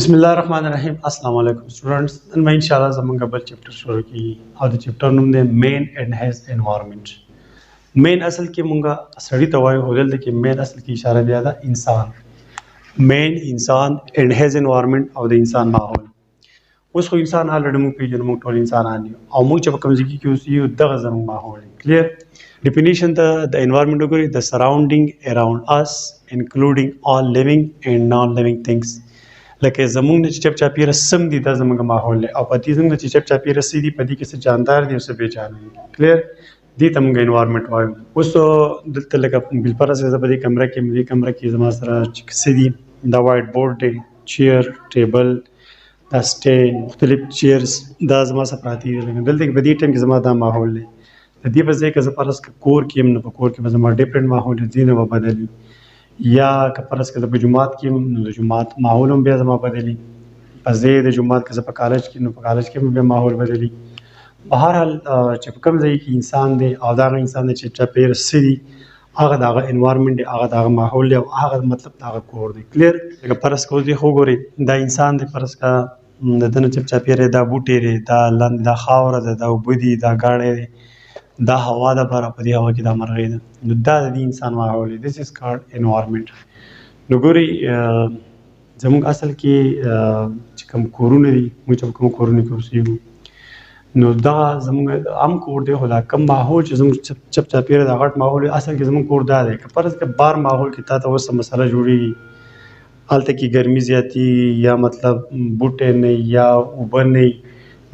बिस्मिल्लाहिर्रहमानिर्रहीम अस्सलाम वालेकुम स्टूडेंट्स नन मैं इंशाल्लाह ज़मंगा बल चैप्टर शुरू की और the chapter num they main and has environment main असल की मुंगा सड़ी तवाय होदल दे कि मेन असल की इशारा दिया था इंसान मेन इंसान एंड हैज एनवायरनमेंट और द इंसान माहौल उसको इंसान ऑलरेडी मुंग पी जन मुंग टोल इंसान आनी और मुंग जब कम जिकी की उसी दग जम माहौल clear definition the environment degree the surrounding around us including all living and non-living things لکه زمونږ نه چې چپ چاپیره سم دي دا زمونږ ماحول دی او په دې زمونږ چې چپ چاپیره سي دي په دې کې څه جاندار دي او څه بې جانه دي کلیر دې ته موږ انوایرمنټ وایو اوس دلته لکه بالفرض زه په دې کمره کې زما سره چې څه دي دا وایټ بورډ دی چیر ټیبل دا سټین مختلف چیرز دا زما سره پراته دي دلته په دې ټایم کې زما دا ماحول دی د دې په ځای کې زه فرض کور کې یم نو په کور کې به زما ډیفرنټ ماحول دی ځینې به بدل وي یا که فرض که زه په جومات کې یم نو د جومات ماحول هم بیا زما بدلي په ځای د جومات که زه په کالج کې نو په کالج کې هم بیا ماحول بدلي په هر حال چې په کوم ځای کې انسان دی او د هغه انسان دی چې چاپېره څه دي هغه د هغه انوایرمنټ دی هغه د هغه ماحول دی او هغه مطلب د هغه کور دی کلیر لکه فرض که اوس دی خو وګورئ دا انسان دی فرض که د ده نه چاپېره دا بوټی دی دا لاندې دا خاوره ده دا اوبه دي دا ګاڼی دی دا هوا ده باره په دې هوا کې دا مرغۍ ده نو دا د دې انسان ماحول دی دس از کالډ انوایرمنټ نو ګورئ زموږ اصل کې چې کوم کورونه دي موږ چې په کومو کورونو کې اوسېږو نو دغه زموږ عام کور دی خو دا کم ماحول چې زموږ چپ چاپېره دا غټ ماحول دی اصل کې زموږ کور دا دی که فرض که بار ماحول کې تا ته اوس مسله جوړېږي هلته کې ګرمي زیاتېږي یا مطلب بوټی نه یا اوبه نه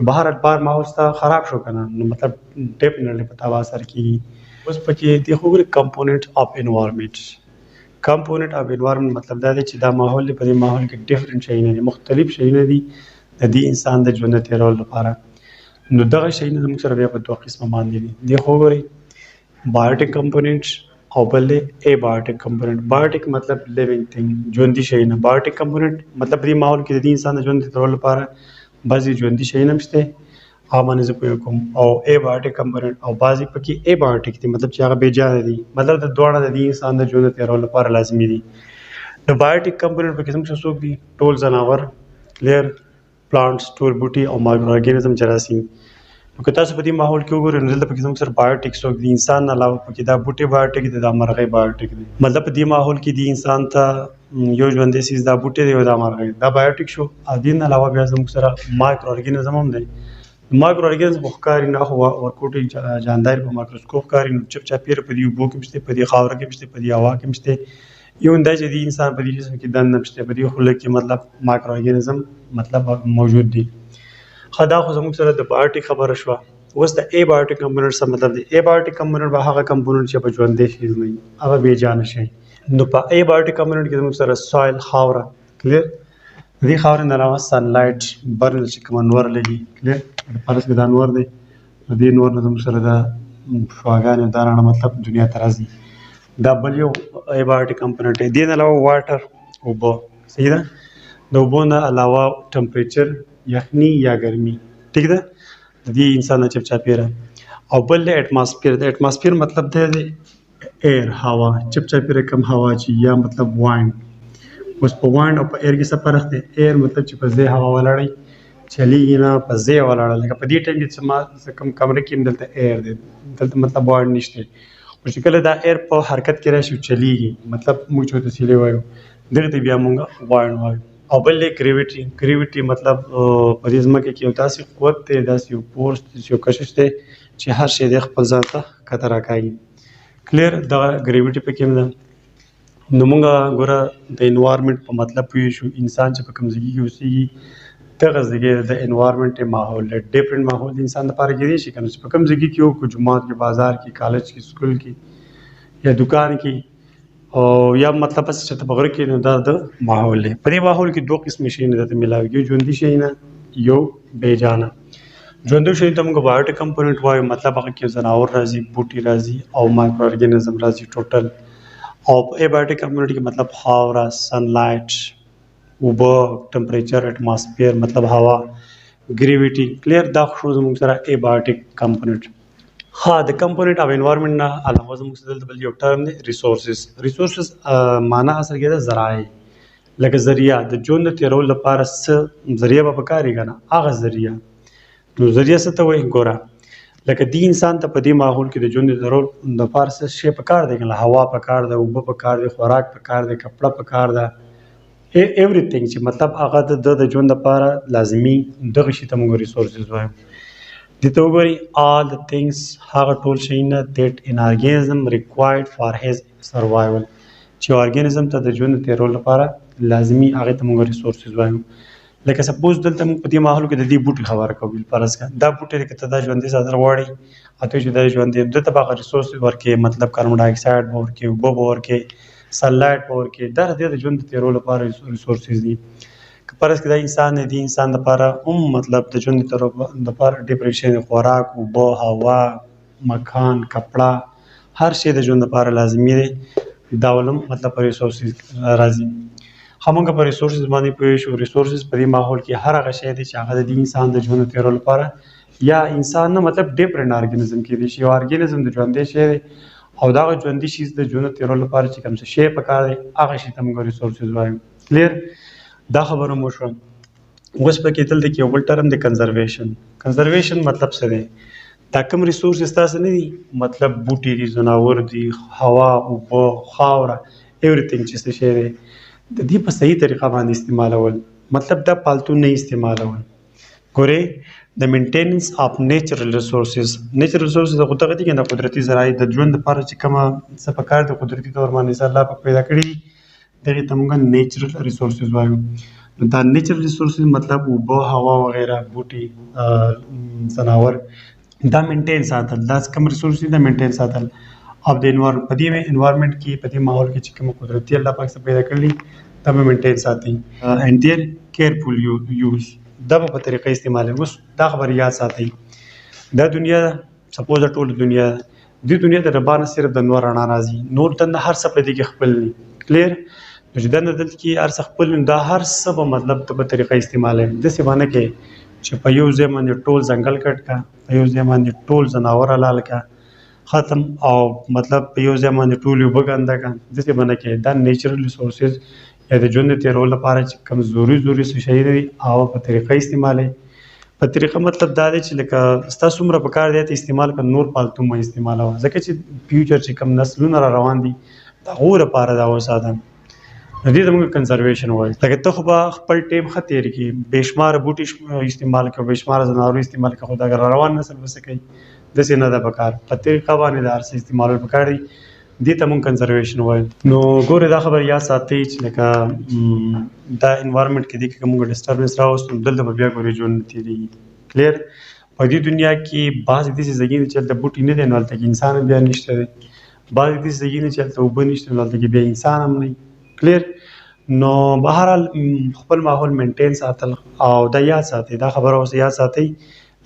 بهر بار ماحول ستا خراب شو کنه نو مطلب ډیفینیټلی په تا به اثر کېږي اوس پکې دی خو ګورې کمپوننټ اف انوایرمنټ کمپوننټ اف انوایرمنټ مطلب دا دی چې دا ماحول دی په دې ماحول کې ډیفرنټ شیونه دي مختلف شیونه دي د دې انسان د ژوند د تېرولو لپاره نو دغه شیونه زموږ سره بیا په دوه قسمه باندې دي دی خو ګورئ بایوټیک کمپوننټ او بل دی ابایوټیک کمپوننټ بایوټیک مطلب لیوینګ تھنګ ژوندي شیونه بایوټیک کمپوننټ مطلب په دې ماحول کې د دې انسان د ژوند د تېرولو لپاره بعضې ژوندي شیان هم شته هغه باندې زه پوهه کوم او ابایوټیک کمپوننټ او بعضې پکې ابایوټیک دي مطلب چې هغه بې جانه دي مطلب د دواړه د دې انسان د ژوند د تېرولو لپاره لازمي دي د بایوټیک کمپوننټ پکې زموږ څوک دي ټول ځناور کلیر پلانټس ټول بوټي او مایکرو ارګانیزم جراثیم نو که تاسو په دې ماحول کې وګورئ نو دلته پکې زموږ سره بایوټیک څوک دي انسان نه علاوه پکې دا بوټي بایوټیک دي دا مرغۍ بایوټیک دي مطلب په دې ماحول کې دي انسان ته یو ژوندی څیز دا بوټی دی او دا مرغۍ دا بایوټیک شو او دې نه علاوه بیا زموږ سره مایکرو ارګانیزم هم دی مایکرو ارګانیزم خو ښکاري نه خو ورکوټي جاندار په مایکروسکوپ ښکاري نو چپ چاپېره په دې اوبو کې هم شته په دې خاوره کې هم شته په دې هوا کې هم شته یو دا چې د انسان په دې جسم کې دننه هم شته په دې خوله کې مطلب مایکرو ارګانیزم مطلب موجود دي ښه دا خو زموږ سره د بایوټیک خبره شوه اوس د ابایوټیک کمپوننټ څه مطلب دی ابایوټیک کمپوننټ به هغه کمپوننټ چې په ژوندی شي نه وي هغه بې جانه شي نو په ابایوټیک کمپوننټ کې زموږ سره سویل خاوره کلیر د دې خاورې نه علاوه سنلایټ برن چې کوم انور لګي کلیر فرض کړه دا انور دی د دې نور نه زموږ سره د شواګانې دا رڼا مطلب دنیا ته راځي دا بل یو ابایوټیک کمپوننټ دی دې نه علاوه واټر اوبه صحیح ده د اوبو نه علاوه ټمپریچر یخني یا ګرمي ټیک ده د دې انسان نه چپ چاپېره او بل دی اټماسفیر د اټماسفیر مطلب دی د ایر هوا چپ چاپېره کم هوا چې یا مطلب وایند اوس په وایند او په ایر کې څه فرق دی ایر مطلب چې په ځای هوا ولاړی چلیږي نه په ځای ولاړه لکه په دې ټایم کې چې ما کوم کمره کې هم دلته ایر دی دلته مطلب وایند نشته خو چې کله دا ایر په حرکت کې راشي چلیږي مطلب موږ چې ورته سیلې وایو دغه ته بیا موږ وایند وایو او بل دی ګریویټي مطلب په دې ځمکه کې یو داسې قوت دی داسې یو فورس دی یو کشش دی چې هر شی دی خپل ځان ته ښکته راکاږي کلیر دغه ګریویټي پکې هم ده نو موږ ګوره د انوایرمنټ په مطلب پوه شو انسان چې په کوم ځای کې اوسېږي دغه ځای د انوایرمنټ ماحول دی ډیفرنټ ماحول د انسان لپاره کېدی شي که نه چې په کوم ځای کې یو که جومات کې بازار کې کالج کې سکول کې یا دکان کې او یا مطلب بس چې ته په غره کې نو دا د ماحول دی په دې ماحول کې دوه قسمې شیونه درته میلاوي یو ژوندي شی نه یو بې جانه ژوندي شی ته موږ بایوټیک کمپوننټ وایو مطلب هغه کې ځناور راځي بوټي راځي او مایکرو ارګانیزم راځي ټوټل او ابایوټیک کمپوننټ کې مطلب خاوره سنلایټ اوبه ټمپریچر اټماسفیر مطلب هوا ګریویټي کلیر دا خو زموږ سره ابایوټیک کمپوننټ ها د کمپوننټ اف انوایرمنټ نه علاوه زموږ سره دلته بل یو ټرم دی ریسورسز معنا اصل کې ده ذرایع لکه ذریعہ د ژوند د تیرولو لپاره څه ذریعہ به پکاري که نه هغه ذریعہ نو ذریعہ څه ته وایي ګوره لکه دی انسان ته په دې ماحول کې د ژوند د تیرولو لپاره څه شی پکار دی که نه هوا پکار ده اوبه پکار دی خوراک پکار دی کپړه پکار ده everything چې مطلب هغه د ژوند لپاره لازمي دغه شي ته موږ ریسورسز وایو دې ته وګورئ all the things هغه ټول شیونه that an organism required for his survival چې ارګانیزم ته د ژوند تیرولو لپاره لازمي هغه ته موږ ریسورسز وایو لکه سپوز دلته موږ په دې ماحول کې د دې بوټي خبره کوو فرض کړه دا بوټي که ته دا ژوندي ساتل غواړې اته چې دا ژوندي ده ته به هغه ریسورس ورکړي مطلب کاربن ډای اکساید به ورکړي اوبه به ورکړي سنلایټ به ورکړي دا د ژوند د تیرولو لپاره ریسورسز دي که فرض کړه دا انسان دی انسان لپاره مطلب د ژوند د تیرولو لپاره ډیپریشن خوراک اوبه هوا مکان کپړه هر شی د ژوند لپاره لازمي دی دا ولم مطلب ریسورسز راځي همغه په ریسورسز باندې پوه شو ریسورسز په دې ماحول کې هر هغه شی دی چې هغه د انسان د ژوند تیرولو لپاره یا انسان نه مطلب ډیفرنٹ ارګانیزم کې دی چې یو ارګانیزم د ژوندي شی دی او دا ژوندي شی د ژوند تیرولو لپاره چې کوم څه شی پکار دی هغه شی ته موږ ریسورسز وایو کلیر دا خبره مو شو اوس پکې تل د یو بل ټرم د کنزرویشن مطلب څه دی دا کوم ریسورسز تاسو نه دي مطلب بوټي دي ځناور دي هوا اوبه خاوره ایوریثینګ چې څه شی دی د دې په صحیح طریقه باندې استعمالول مطلب دا پالتو نه استعمالول ګورې د مینټیننس اف نیچرل ریسورسز خو دغه دي کنه قدرتي ذرایع د ژوند لپاره چې کومه څه پکار د قدرتي تور باندې الله په پیدا کړی دغه ته موږ نیچرل ریسورسز وایو نو دا نیچرل ریسورسز مطلب اوبه هوا وغیرہ بوټي ځناور دا مینټین ساتل دا کوم ریسورسز دا مینټین ساتل of the environment په دې انوایرنمنت کې په دې ماحول کې چې کوم قدرتي الله پاک څخه پیدا کړلی دا به مینټین ساتي and their careful use دا په طریقې استعمال اوس دا خبر یاد ساتي دا دنیا سپوز ټول دنیا د دنیا د ربانه صرف د نور رڼا راځي نور د هر څه په دې کې خپل نه کلیر چې د دلته کې هر څه خپل دا هر څه په مطلب په طریقې استعمال د څه باندې کې چې په یو ځای باندې ټول ځنګل کټ کا په یو ځای باندې ټول ځناور حلال کا ختم او مطلب په یو ځای باندې ټول یو بګنده کا د څه باندې کې دا نیچرل ریسورسز یا د ژوند تیرولو لپاره چې کوم ضروري څه شی دی او په طریقې استعمالې په طریقه مطلب دا دی چې لکه ستاسو عمر په کار دی ته استعمال کړه نور پالتو مې استعمالوه ځکه چې فیوچر چې کوم نسلونه را روان دي دا غوړه لپاره دا وساته د دې موږ کنزرویشن وایي لکه ته خو به خپل ټیم ښه تېر کړي بېشماره بوټي استعمال کړه بېشماره ځناورو استعمال کړه خو دا اگر روان نسل به څه کوي داسې نه ده پکار په طریقه باندې د هر څه استعمالول پکار دي دې ته موږ کنزرویشن وایو نو ګورې دا خبر یاد ساتئ چې لکه دا انوایرمنټ کې دي که موږ ډسټربنس راوستو دلته به بیا ګورې ژوند نه تېرېږي کلیر په دې دنیا کې بعضې داسې ځایونه چې هلته بوټي نه دی نو هلته کې انسان بیا نشته دی بعضې داسې ځایونه چې هلته اوبه نشته نو هلته کې بیا انسان هم نه کلیر نو بهرحال خپل ماحول مینټین ساتل او دا یاد ساتئ دا خبره اوس یاد ساتئ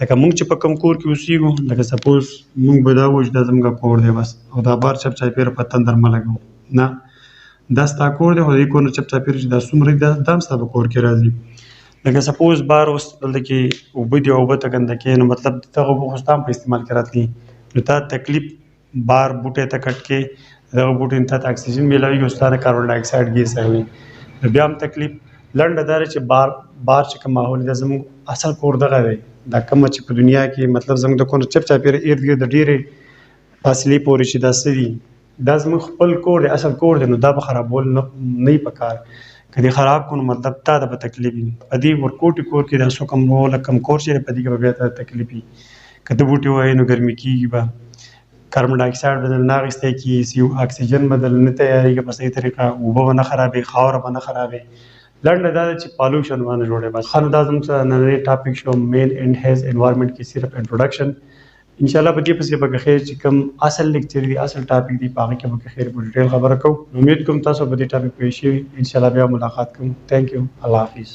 لکه موږ چې په کوم کور کې اوسېږو لکه سپوز موږ به دا وایو چې دا زموږ کور دی بس او دا بار چپ چاپېره په تندر مه لګوو نه دا ستا کور دی خو د دې کور نه چپ چاپېره چې دا څومره دي دا هم ستا په کور کې راځي لکه سپوز بار اوس دلته کې اوبه دي او اوبه ته ګنده کوې نو مطلب دغه اوبه خو ستا هم په استعمال کې راتلي نو تا تکلیف بار بوټی ته کټ کې دغه بوټي نه تا ته اکسیجن میلاویږي او ستا د کاربن ډای اکساید ګیس راوي نو بیا هم تکلیف لنډه دا چې بار چې کوم ماحول دی زموږ اصل کور دغه دی دا کومه چې په دنیا کې مطلب زموږ د کور چپ چاپېره ارد ګرد د ډېرې فاصلې پورې چې دا څه دي دا زموږ خپل کور دی اصل کور دی نو دا به خرابول نه په کار که دې خراب کړو نو مطلب تا ته به تکلیف وي په دې ورکوټي کور کې دا څو کم روله کم کور چې دی په دې کې به بیا ته تکلیف وي که ته بوټي ووایې نو ګرمي کېږي به کاربن ډای اکساید بدل نه اخیستی کېږي اکسیجن بدل نه تیارېږي په صحیح طریقه اوبه به نه خرابې خاوره به نه خرابې لنډه دا ده چې پالوشن باندې جوړی بس ښه نو دا زموږ سره نننی ټاپک شو مین اینډ هیز انوایرمنټ کې صرف انټروډکشن انشاءالله په دې پسې به خیر چې کوم اصل لیکچر دی اصل ټاپک دی په هغه کې به خیر په ډیټیل خبره کوو امید کوم تاسو په دې ټاپک پوه شئ انشاءالله بیا ملاقات کوم تھینک یو الله حافظ